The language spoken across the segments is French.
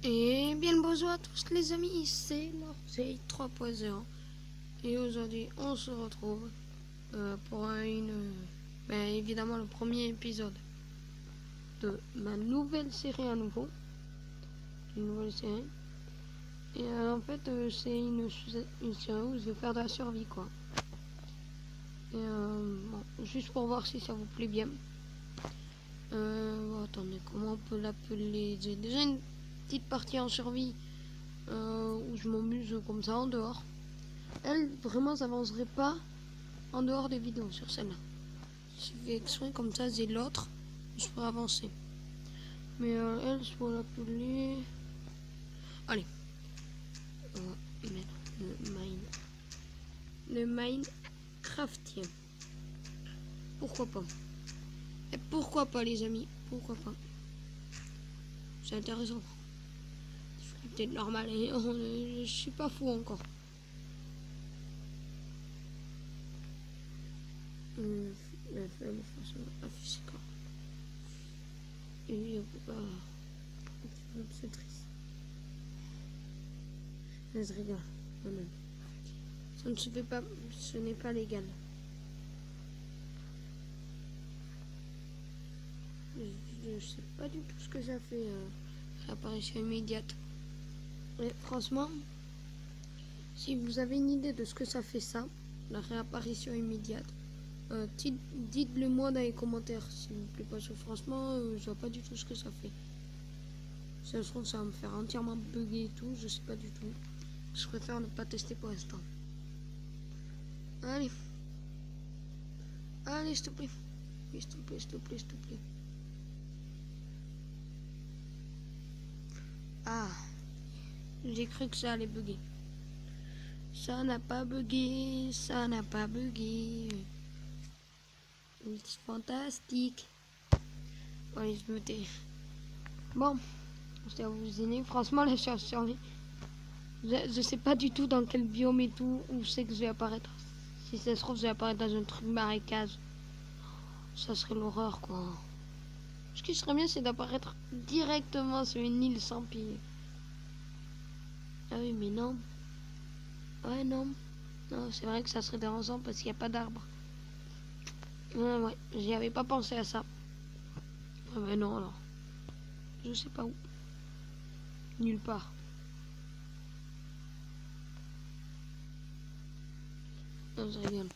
Et bien le bonjour à tous les amis, c'est l'Orzeille 3.0 et aujourd'hui on se retrouve pour évidemment le premier épisode de ma nouvelle série à nouveau, une nouvelle série. Et en fait c'est une série où je vais faire de la survie quoi. Et bon, juste pour voir si ça vous plaît bien. Bon, attendez, comment on peut l'appeler? J'ai déjà une petite partie en survie où je m'amuse comme ça en dehors. Elle, vraiment, s'avancerait pas en dehors des vidéos sur celle-là. Si je fais exprès comme ça, j'ai l'autre, je pourrais avancer. Mais elle, je pourrais l'appeler. Allez, on va mettre le Minecraftien. Pourquoi pas? Et pourquoi pas, les amis? Pourquoi pas? C'est intéressant. C'est peut-être normal, et je suis pas fou encore. La faible façon affichée quoi. Et lui, on peut pas. C'est triste. Je rigole. Non, non. Ça ne se fait pas. Ce n'est pas légal. Je sais pas du tout ce que ça fait l'apparition immédiate. Et franchement, si vous avez une idée de ce que ça fait ça, la réapparition immédiate, dites-le moi dans les commentaires s'il vous plaît, parce que franchement, je vois pas du tout ce que ça fait. Si ça se trouve, ça va me faire entièrement bugger et tout, je sais pas du tout. Je préfère ne pas tester pour l'instant. Allez. Allez, s'il te plaît. S'il te plaît, s'il te plaît, s'il te plaît. Ah. J'ai cru que ça allait bugger. Ça n'a pas bugué, ça n'a pas bugué. C'est fantastique. Allez, je me tais. Bon, c'est à vous aider. Franchement, la survie. Je sais pas du tout dans quel biome et tout où c'est que je vais apparaître. Si ça se trouve, je vais apparaître dans un truc marécage. Ça serait l'horreur, quoi. Ce qui serait bien, c'est d'apparaître directement sur une île sans piller. Ah oui, mais non. Ouais, non. Non, c'est vrai que ça serait dérangeant parce qu'il n'y a pas d'arbre. Ouais, j'y avais pas pensé à ça. Ah mais non, alors. Je sais pas où. Nulle part. Non, je rigole.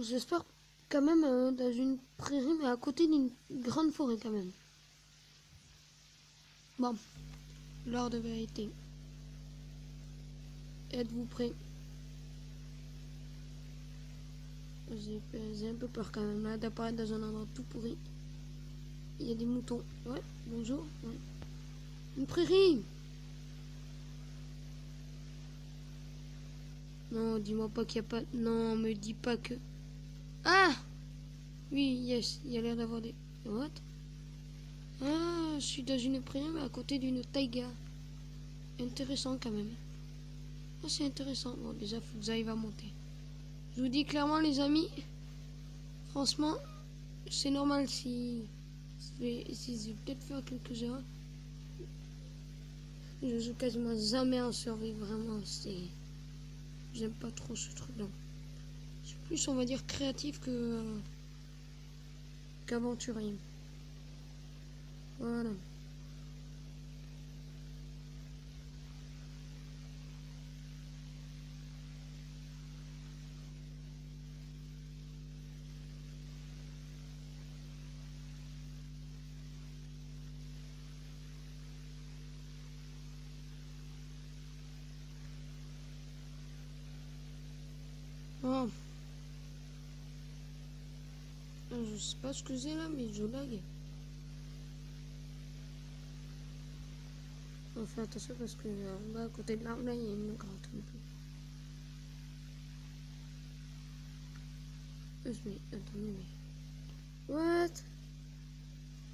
J'espère quand même dans une prairie, mais à côté d'une grande forêt quand même. Bon, l'heure de vérité. Êtes-vous prêts? J'ai un peu peur quand même là d'apparaître dans un endroit tout pourri. Il y a des moutons. Ouais, bonjour. Ouais. Une prairie. Non, dis-moi pas qu'il n'y a pas... Non, me dis pas que... Ah! Oui, yes, il y a l'air d'avoir des... What? Ah, je suis dans une prairie, mais à côté d'une taïga. Intéressant quand même. Ah, c'est intéressant. Bon, déjà, faut que j'arrive à monter. Je vous dis clairement, les amis, franchement, c'est normal si je vais peut-être faire quelques erreurs. Je joue quasiment jamais en survie, vraiment, c'est... J'aime pas trop ce truc-là. C'est plus, on va dire, créatif que... qu'aventurier. Voilà. Oh. Je sais pas ce que c'est là, mais je lag. On fait attention parce que là, à côté de l'arbre, là, il y a une grotte un peu. Mais attendez, mais... What?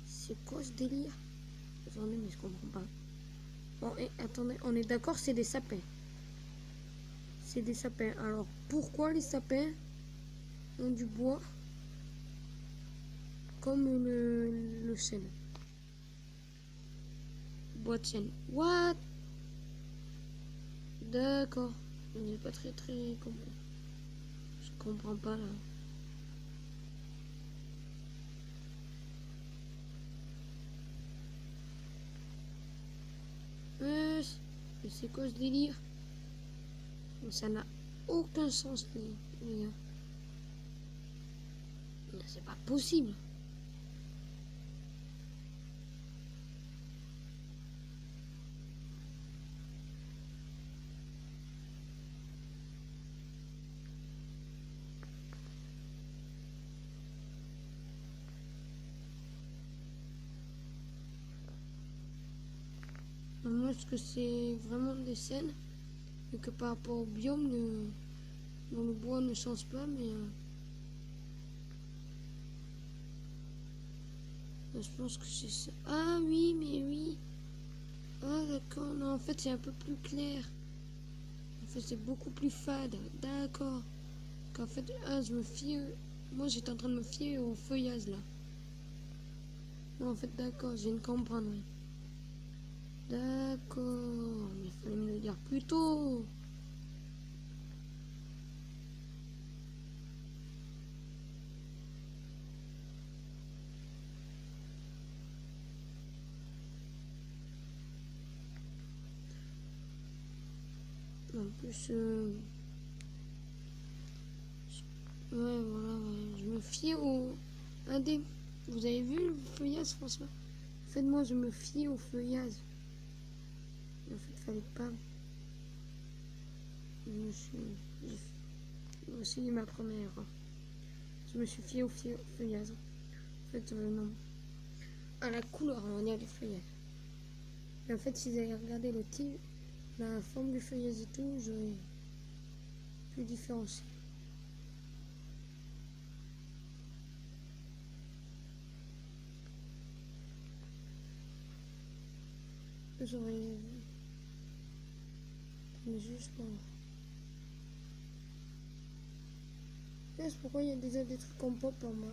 C'est quoi ce délire? Attendez, mais je comprends pas. Bon, et attendez, on est d'accord, c'est des sapins. C'est des sapins. Alors, pourquoi les sapins ont du bois comme le sel? boîte saine. What? D'accord. On n'est pas très très... Je comprends pas là. Mais c'est quoi ce délire? Ça n'a aucun sens, les gars. C'est pas possible. Moi, est-ce que c'est vraiment des scènes et que par rapport au biome, le bois ne change pas, mais je pense que c'est ça. Ah oui, mais oui. Ah d'accord, non, en fait c'est un peu plus clair. En fait c'est beaucoup plus fade, d'accord. Qu'en fait, je me fie... Moi j'étais en train de me fier au feuillage là. Non, en fait d'accord, je viens de comprendre, oui. D'accord, mais il fallait me le dire plus tôt. En plus, ouais, voilà, ouais. Je me fie au... Vous avez vu le feuillage, François? En fait, moi, je me fie au feuillage. En fait, fallait pas... Je me suis... aussi ma première erreur. Je me suis fié au feuillage. En fait, non. À la couleur, on va dire, du feuillage. Et en fait, si j'avais regardé le type, la forme du feuillage et tout, j'aurais pu différencier. J'aurais... Mais juste pour... C'est pourquoi il y a déjà des trucs en pop pour moi.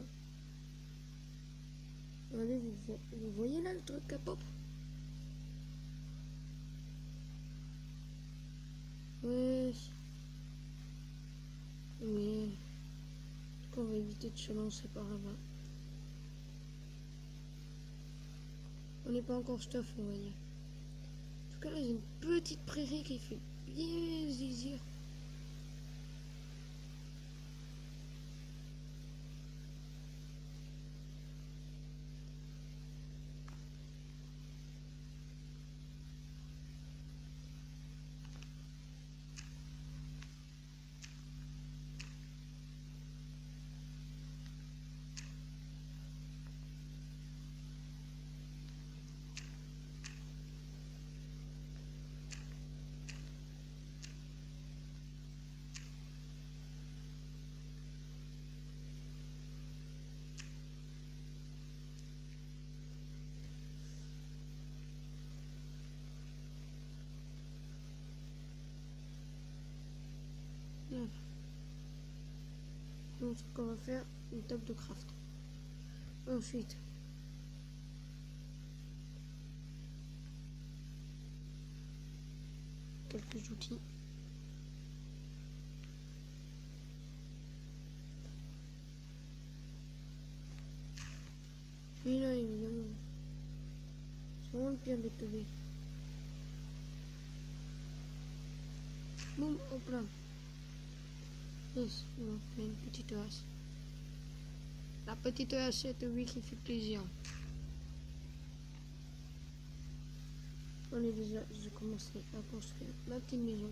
Regardez, vous voyez là le truc à pop? Ouais. Mais... On va éviter de se lancer par là-bas. On n'est pas encore stuff, on va dire. En tout cas, là, j'ai une petite prairie qui fait bien zizir. Voilà. Donc, ce qu'on va faire, une table de craft. Ensuite, quelques outils. Et là, évidemment, c'est vraiment le pire des teubés. Boum, hop là. Yes, on fait une petite hache. La petite hachette, oui, qui fait plaisir. On est déjà, j'ai commencé à construire ma petite maison.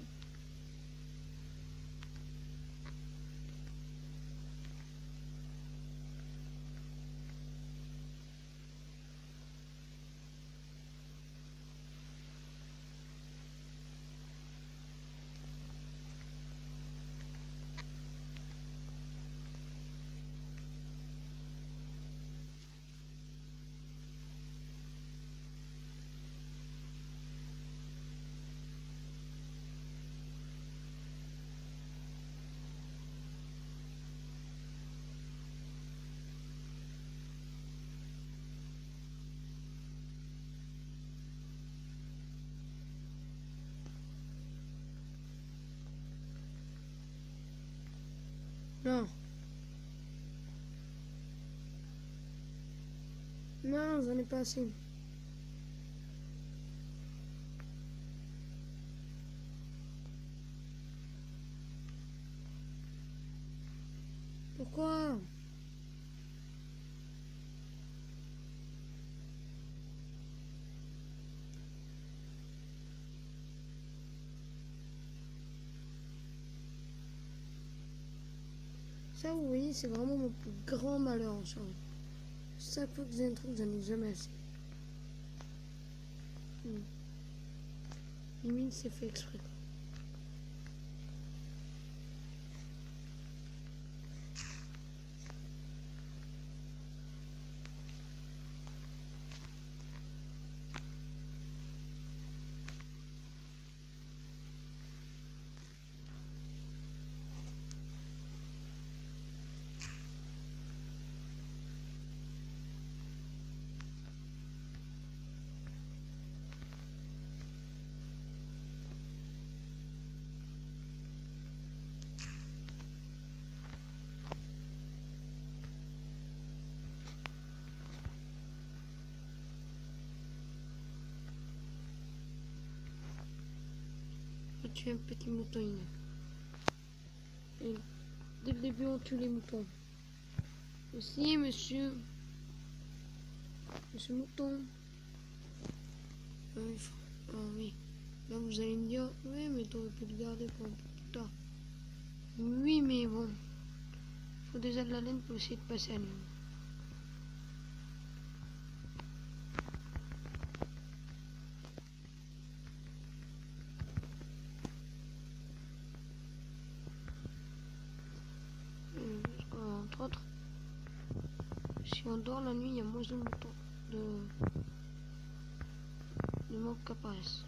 Non. Non, j'en ai pas assez. Pourquoi? Ça, vous voyez, c'est vraiment mon plus grand malheur en ce moment. Chaque fois que j'ai un truc, j'en ai jamais assez. Limite, c'est fait exprès. On tue un petit mouton inné. Et dès le début, on tue les moutons. Aussi, monsieur Mouton. Ah oui. Là, vous allez me dire, oui, mais t'aurais pu le garder pour un peu plus tard. Oui, mais bon. Faut déjà de la laine pour essayer de passer à nuit. Entre autres, si on dort la nuit, il y a moins de moutons, de mobs qui apparaissent.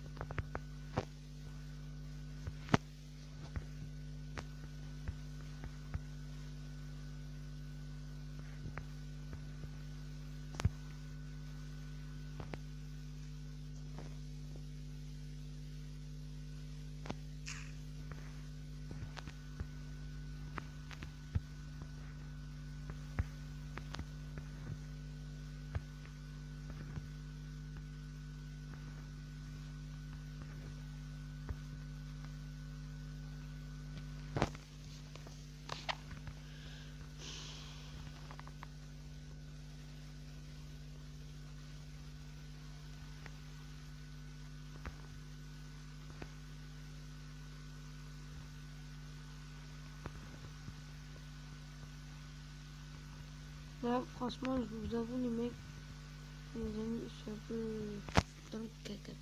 Là, franchement, je vous avoue, les mecs, les amis, je suis un peu dans le caca.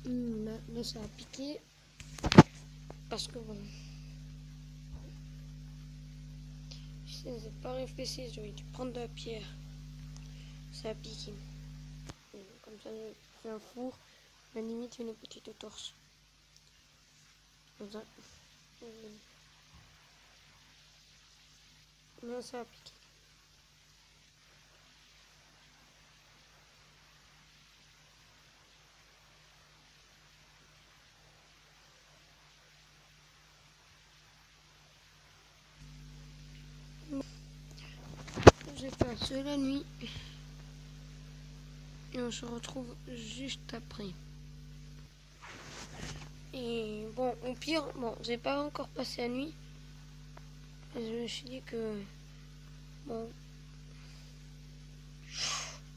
Là, ça a piqué. Parce que bon, je n'ai pas réfléchi, j'aurais dû prendre de la pierre. Ça a piqué. Comme ça, j'ai fait un four, à la limite une petite torche. Comme ça. Là, ça a piqué. J'ai fait ça la nuit. Et on se retrouve juste après. Et bon, au pire, bon, j'ai pas encore passé la nuit. Je me suis dit que bon,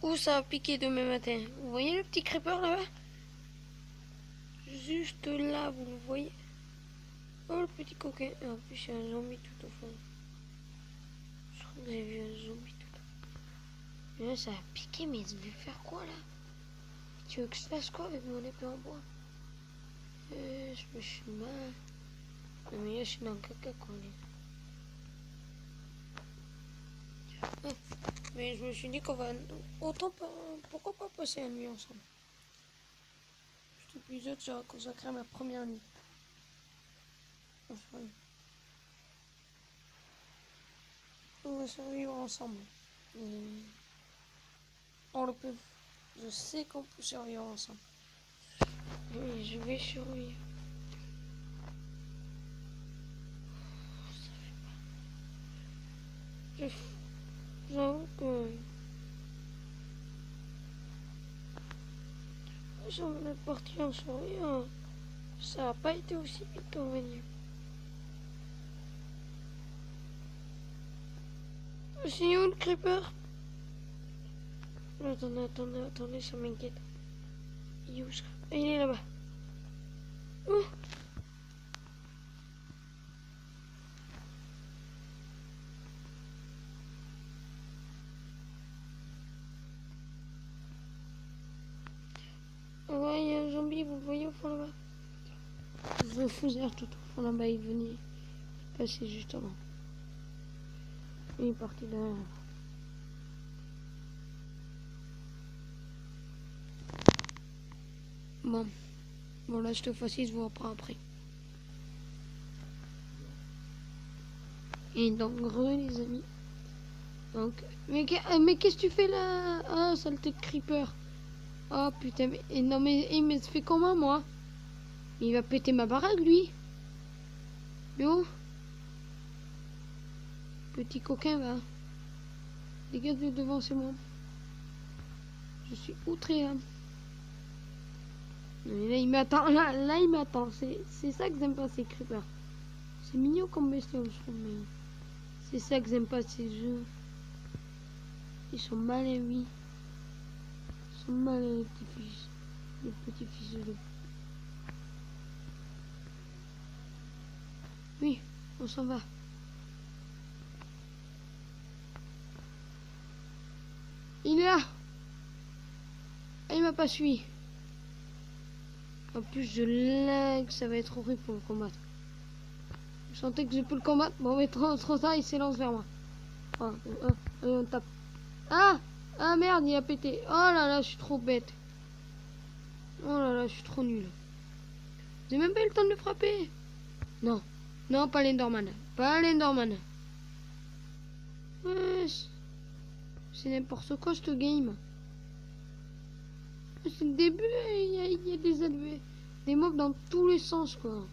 où ça a piqué demain matin. Vous voyez le petit creeper là-bas? Juste là, vous le voyez? Oh, le petit coquin. Et en plus, il y a un zombie tout au fond. Je crois que j'ai vu un zombie tout au fond. Et là, ça a piqué, mais je vais faire quoi là? Tu veux que je fasse quoi avec mon épée en bois? Je me suis mal. Non, mais là, je suis dans le caca quoi. Ouais. Mais je me suis dit qu'on va autant pas, pourquoi pas passer la nuit ensemble. Cet épisode sera consacré à ma première nuit. Enfin, on va survivre ensemble. Et on le peut. Je sais qu'on peut survivre ensemble. Et je vais survivre. J'avoue que j'en ai parti en soirée, hein. Ça n'a pas été aussi vite qu'on va dire. C'est où le creeper? Attendez, ça m'inquiète. Il est où ça? Il est là-bas. Oh! Ouais, il y a un zombie, vous le voyez au fond là-bas? Je le faisais tout au fond là-bas, il venait passer juste avant. Il est parti derrière. Bon là, cette fois-ci, je vous reprends après. Et donc, les amis. Donc, mais qu'est-ce que tu fais là? Ah, saleté de creeper. Oh putain, non mais ça fait comment moi? Il va péter ma baraque lui. Yo, petit coquin va. Dégage de devant, c'est moi. Je suis outré là. Mais là il m'attend, là il m'attend. C'est ça que j'aime pas ces creepers. C'est mignon comme bestiole je trouve, mais c'est ça que j'aime pas ces jeux. Ils sont malins oui. Ils sont malins les petits fils de... Oui, on s'en va. Il est là. Ah, il m'a pas suivi. En plus je lag, ça va être horrible pour le combattre. Je sentais que je peux le combattre. Bon mais trop tard, il s'élance vers moi. Oh, allez, on tape. Ah! Ah merde, il a pété. Oh là là, je suis trop bête. Oh là là, je suis trop nul. J'ai même pas eu le temps de le frapper. Non. Non, pas l'Enderman. Pas l'Enderman. Ouais, c'est n'importe quoi ce game. C'est le début, il y a des mobs dans tous les sens quoi.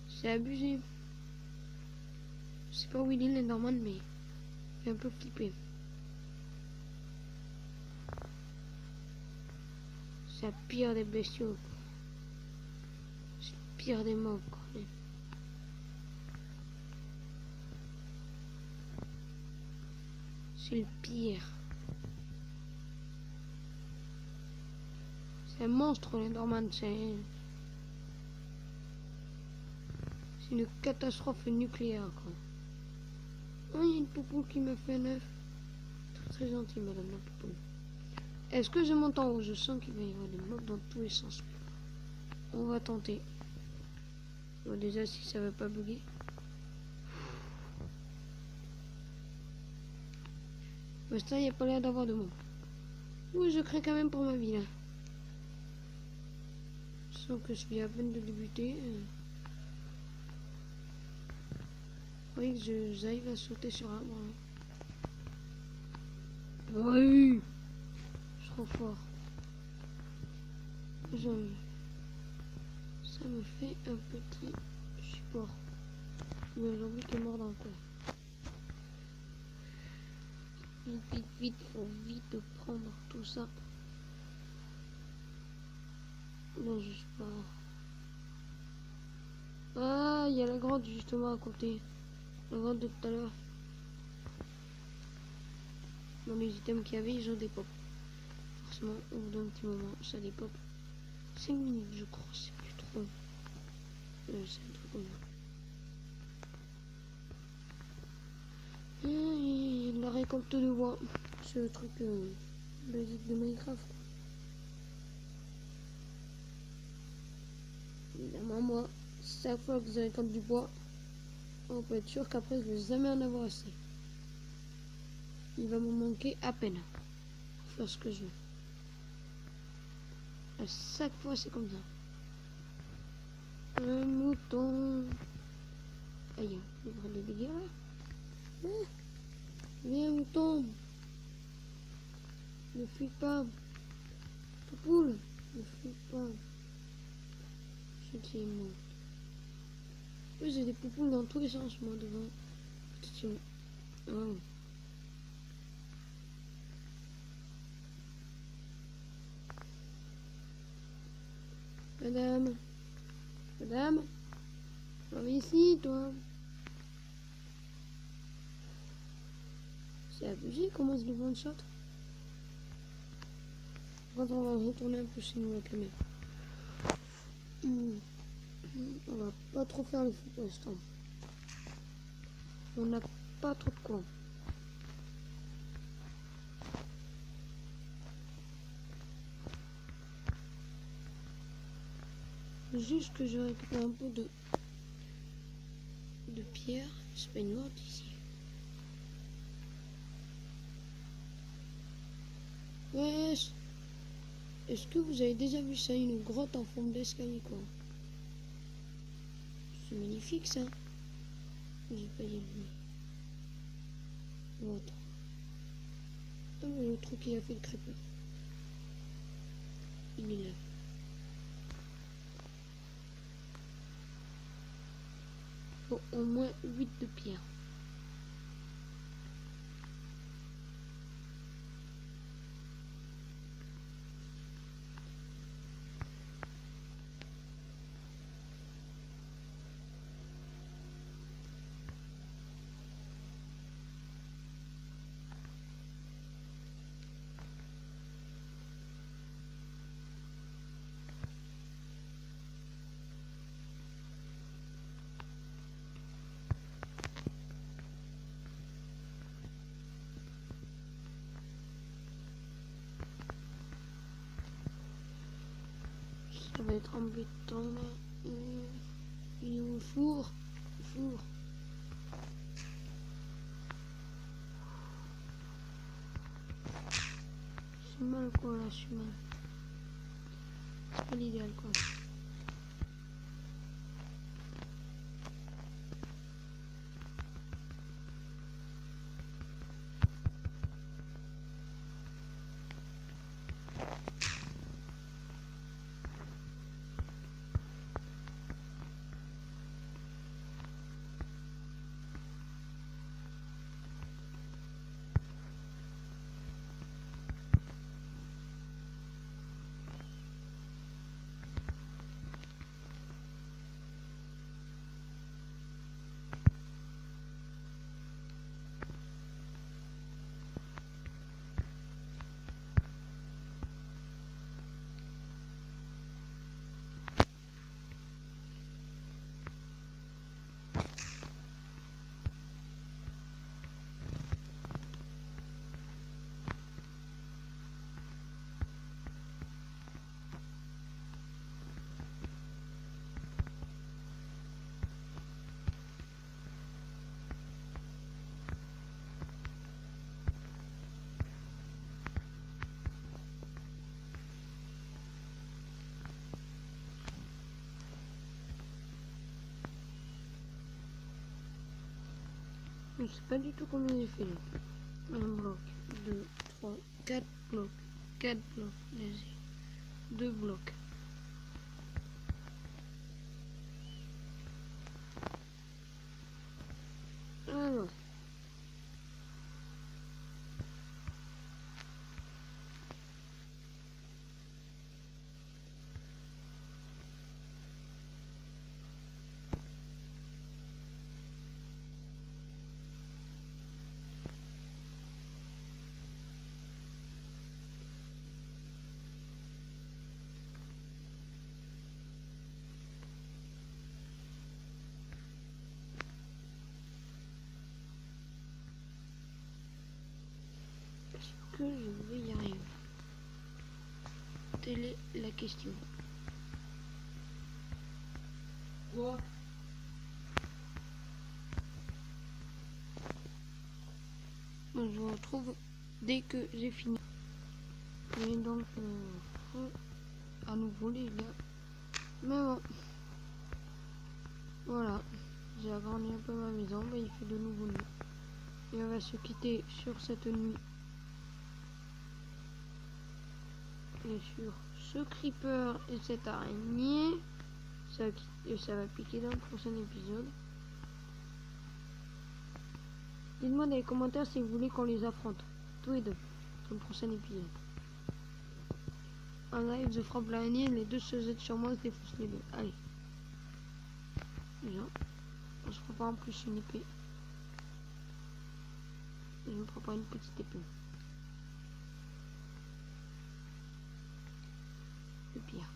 C'est abusé. Je sais pas où il est l'Enderman, mais j'ai un peu flippé. C'est la pire des bestiaux. C'est le pire des mobs quoi. C'est le pire. C'est un monstre l'Enderman, c'est une catastrophe nucléaire quoi. Oh, il y a une poupoule qui me fait un œuf. Très gentil madame la poupoule. Est-ce que je monte en haut? Je sens qu'il va y avoir des mobs dans tous les sens. On va tenter. Bon, déjà si ça va pas bugger. Pour l'instant il n'y a pas l'air d'avoir de mobs. Oui, je crains quand même pour ma vie là. Je sens que je viens à peine de débuter. Oui, que j'arrive à sauter sur un arbre. Oui, je suis trop fort. Ça me fait un petit support. Il y a un zombie qui est mort dans le coin. Vite, faut vite prendre tout ça. Non, je sais pas. Ah, il y a la grotte justement à côté. La grotte de tout à l'heure. Dans les items qu'il y avait, ils ont des pop. Forcément, au bout d'un petit moment, ça des pop. 5 minutes, je crois, c'est plus trop. C'est un truc comme ça. La récolte de bois. C'est le truc basique de Minecraft. Évidemment, moi, chaque fois que je récolte du bois, on peut être sûr qu'après, je vais jamais en avoir assez. Il va me manquer à peine pour faire ce que je veux. À chaque fois, c'est comme ça. Un mouton. Aïe, il prend des dégâts là. Ah, viens, mouton. Ne fuis pas. Poule, ne fuis pas. Je sais moi. Oui, j'ai des poupoules dans tous les sens, moi, devant. Attention. Oh. Madame. Madame. Viens ici, toi. C'est abusé comment se le one shot. Quand on va retourner un peu chez nous avec le mec. On va pas trop faire le fou pour l'instant. On n'a pas trop de quoi. Juste que je récupère un peu de pierre. C'est pas une morte ici. Wesh. Est-ce que vous avez déjà vu ça, une grotte en forme d'escalier quoi? C'est magnifique ça. J'ai pas y aller. Bon, attends. Ah, mais le truc il a fait le crêpe. Il est là. Faut au moins 8 de pierre. Ça va être embêtant là. Il est où le four? Le four. C'est mal quoi là, je suis mal. C'est pas l'idéal quoi. Je sais pas du tout combien j'ai fait là. Un bloc, 2, 3, 4 blocs. 4 blocs, vas-y. 2 blocs. Alors. Est-ce que je vais y arriver? Telle est la question. Quoi? Je vous retrouve dès que j'ai fini. Et donc, à nouveau les gars. Mais bon. Voilà. J'ai agrandi un peu ma maison. Mais il fait de nouveau nuit. Et on va se quitter sur cette nuit. Et sur ce creeper et cette araignée. Ça va piquer dans le prochain épisode. Dites-moi dans les commentaires si vous voulez qu'on les affronte. Tous les deux. Dans le prochain épisode. En live, je frappe l'araignée, les deux se jettent sur moi, je défonce les deux. Allez. Déjà. On se prépare en plus une épée. Je me prépare une petite épée. Le pire.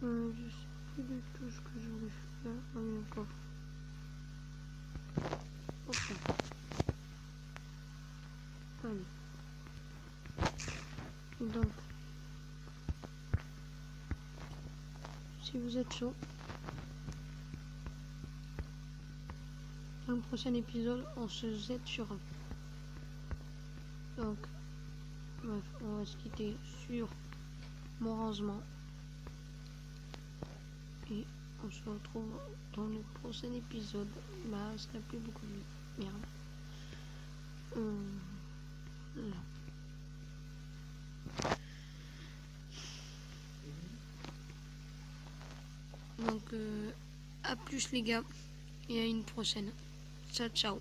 Je sais plus du tout ce que je voulais faire. Ah oui, encore. Ok. Allez. Donc, si vous êtes chaud, dans le prochain épisode, on se jette sur un. Donc, bref, on va se quitter sur mon rangement. Et on se retrouve dans le prochain épisode. Bah, ça n'a plus beaucoup de merde. Là. Donc, à plus les gars. Et à une prochaine. Ciao, ciao.